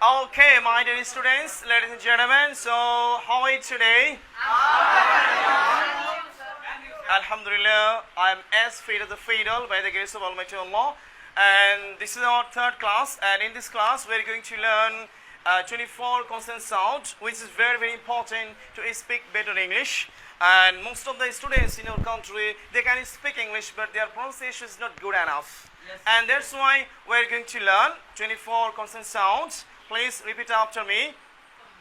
Okay, my dear students, ladies and gentlemen, so how are you today? Alhamdulillah, I am as fit as a fiddle by the grace of Almighty Allah. And this is our third class, and in this class we are going to learn 24 consonant sounds, which is very, very important to speak better English. And most of the students in our country, they can speak English, but their pronunciation is not good enough. Yes. And that's why we are going to learn 24 consonant sounds. Please repeat after me.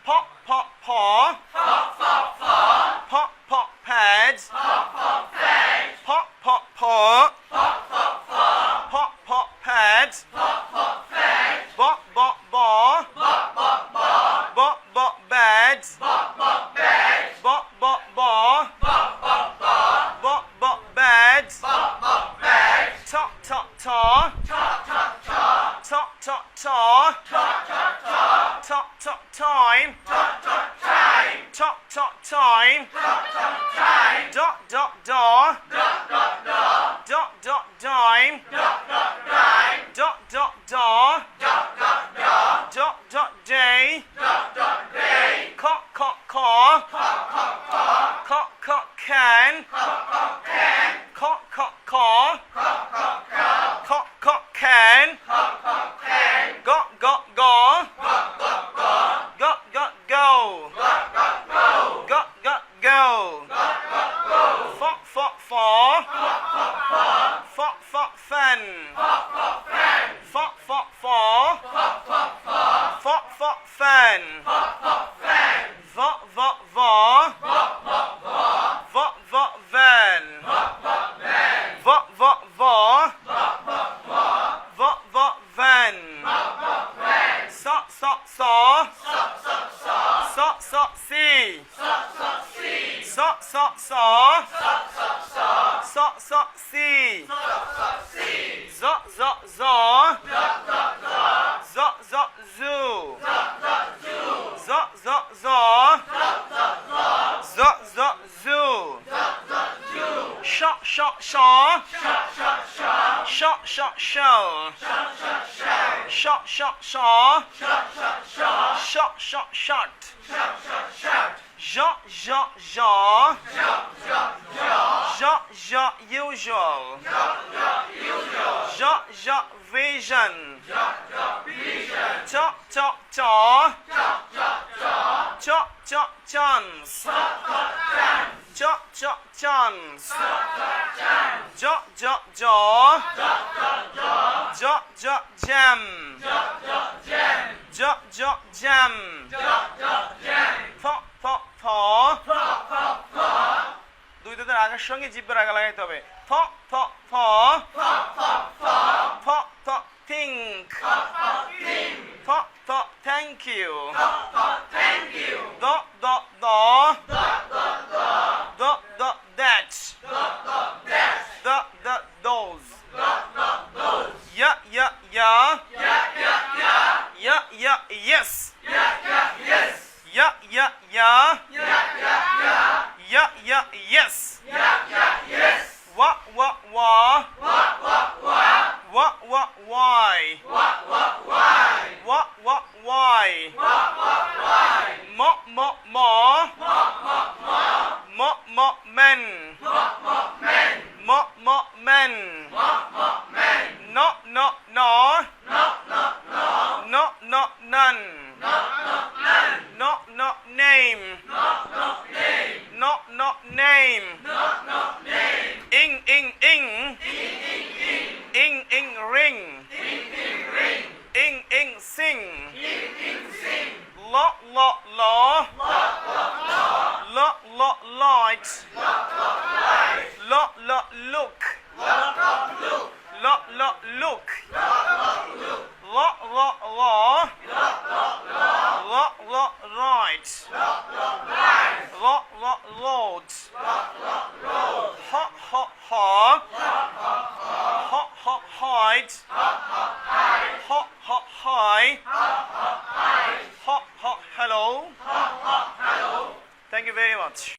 Pop, pop, paw. Pop, pop, paw. Pop, pop, pad. Pop, pop, pad. Pop, pop, paw. Pop, pop, paw. Pop, pop, pad. Pop, pop, pad. Bop, bop, baw. Bop, bop, baw. Bop, bop, bad. Bop, bop, bad. Bop, bop, baw. Bop, bop, baw. Bop, bop, bad. Bop, bop, bad. Top, top, taw. Top, top, taw. Top, top, taw. Top, top, taw. Top, top, time. Top, top, time. Top, top, time. Top, top, time. Dot, dot, daw. Dot, dot, daw. Dot, dot, dime. Dot, dot, dime. Dot, dot, daw. Dot, dot, daw. Dot, dot, day. Dot, dot, day. Cock, cock, caw. Cock, cock, caw. Cock, cock, can. Cock, cock, can. Cock, cock, caw. Cock, cock, caw. Cock, cock, can. Cock, cock, can. Got, got, gaw. Got, got, gaw. Got, got, go. Got, got, go. Got, got, go. Got, got, go. Fop, fop, faw. Fop, fop, faw. Fop, fop, fan. Fop, fop, fan. Fop, fop, faw. Fop, fop, faw. Fop, fop, fan. Fop, fop, fan. Vop, vop, vaw. Vop, vop, vaw. Vop, vop, van. Vop, vop, van. Vop, vop, vaw. Vop, vop, vaw. Vop, vop, van. Vop, vop, van. Sop, sop, saw. Sop, sop, saw. Sop, sop, see. Sop, sop, see. Sop, sop, saw. Sop, sop, saw. Sop, sop, see. Sop, sop, see. Zop, zop, zaw. Dot, dot, daw. Zop, zop, zoo. Dot, dot, zoo. Zop, zop, zaw. Dot, dot, daw. Zop, zop, zoo. Dot, dot, zoo. Shot, shot, shaw. Shot, shot, shaw. Shot, shot, shell. Shot, shot, shell. Shot, shot, shaw. Shot, shot, shaw. Shot, shot, shot. Shot, shot, shot. Jot, jot, jaw. Jot, jot, jaw. Jot, jot, usual. Jot, jot, usual. Jot, jot, vision. Jot, jot, vision. Top, top, taw. Jot, jot, jaw. Chop, chop, chance. Top, top, chance. Chop, chop, chance. Top, top, chance. Jot, jot, jaw. Jot, jot, jaw. Jot, jot, jam. Jot, jot, jam. Jot, jot, jam. Jot, jot, jam. Pop, pop, paw. Pop, pop, paw. দুই দাঁতের আগের সঙ্গে জিভের আগা লাগাইতে হবে pop, pop, paw. Pop, pop, paw. Pop, pop, pink. Pop, pop, pink. Pop, pop, thank you. Pop, pop, thank you. Dot, dot, daw. Dot, dot, daw. Dot, dot, that. Dot, dot, that. Dot, dot, those. Dot, dot, those. Yeah, yeah, yeah. Yeah, yeah, yeah. Yeah, yeah, yes. Yeah, yeah, yes. Yeah, yeah, yeah. Yeah, yeah, yeah. Yeah, yeah, yes. Yeah, yeah, yes. What, wah. What, what, what? What, why? What, why? What, why? What, why? Mop, mop, maw. Mop, mop, maw. Mop, mop, men. Mop, mop, men. Mop, mop, men. Mop, mop, men. Knock, knock, gnaw. Knock, knock, gnaw. Knock, knock, none. Knock, knock, none. Knock, knock, name. Knock, knock, name. Knock, knock, name. Knock, knock, name. Ing, ing, ing. Ing, ing, ing. Ing, ing, ring. Ing, ing, ring. Ing, ing, sing. Ing, ing, sing. Lot, lot, law. Lot, lot, law. Lot, lot, light. Lot, lot, light. Lot, lot, look. Lot, lot, look. Lot, lot, look. Lot, lot, look. Lot, lot, law. Lot, lot, law. Lot, lot, right. Lot, lot, right. Lot, lot, load. Lot, lot, road. Hot, hot, ha. Hot, hot, hot. Hot, hot, hide. Hot, hot, high. Hot, hot, high. Hot, hot, high. Hot, hot, hello. Hot, hot, hello. Thank you very much.